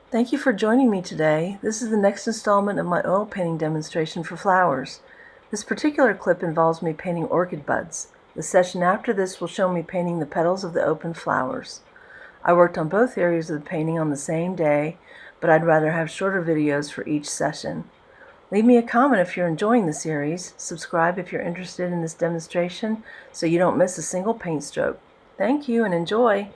Thank you for joining me today. This is the next installment of my oil painting demonstration for flowers. This particular clip involves me painting orchid buds. The session after this will show me painting the petals of the open flowers. I worked on both areas of the painting on the same day, but I'd rather have shorter videos for each session. Leave me a comment if you're enjoying the series. Subscribe if you're interested in this demonstration so you don't miss a single paint stroke. Thank you and enjoy!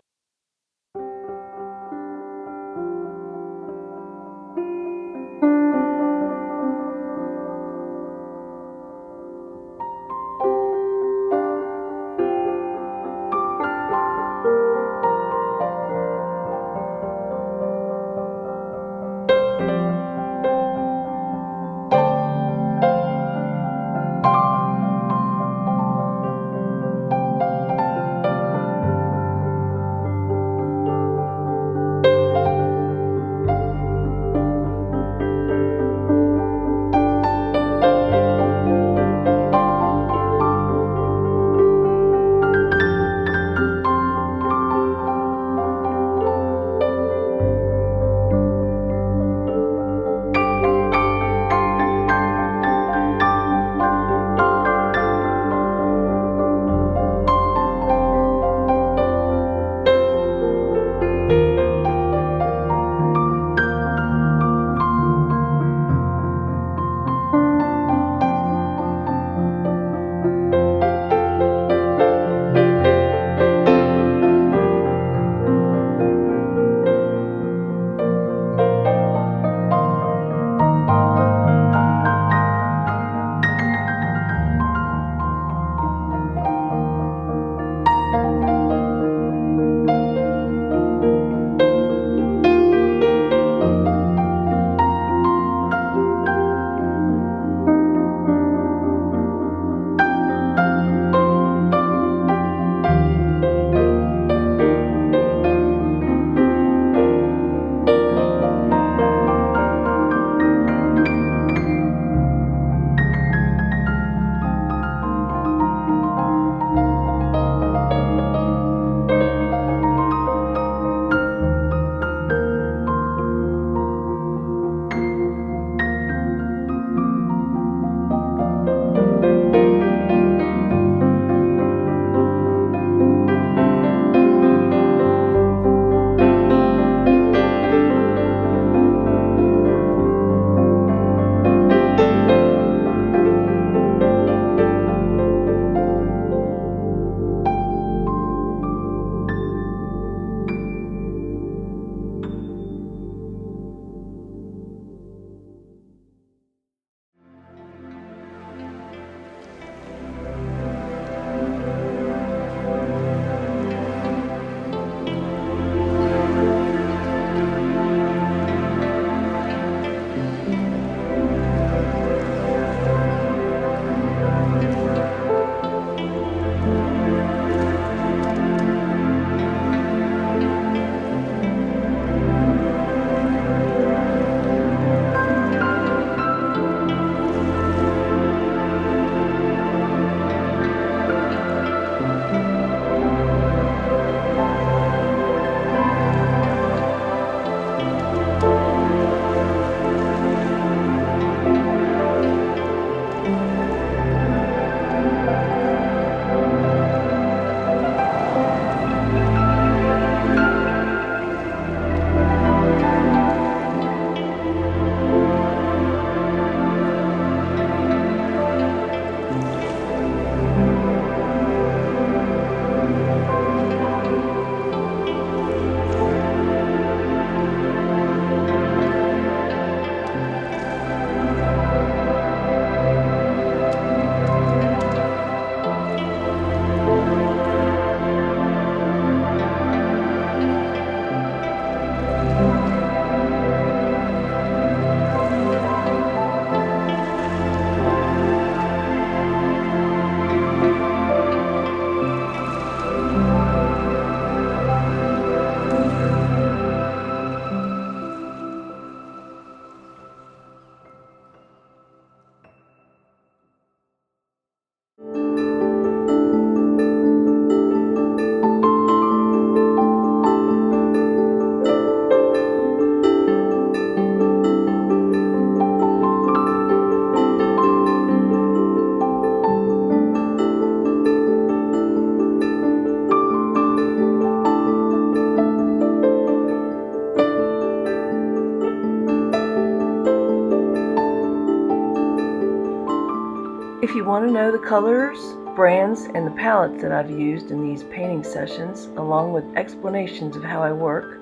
want to know the colors, brands, and the palettes that I've used in these painting sessions, along with explanations of how I work,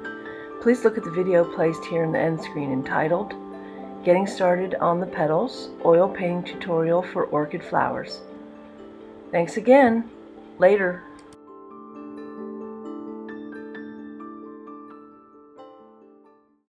please look at the video placed here in the end screen entitled Getting Started on the Petals, Oil Painting Tutorial for Orchid Flowers. Thanks again. Later.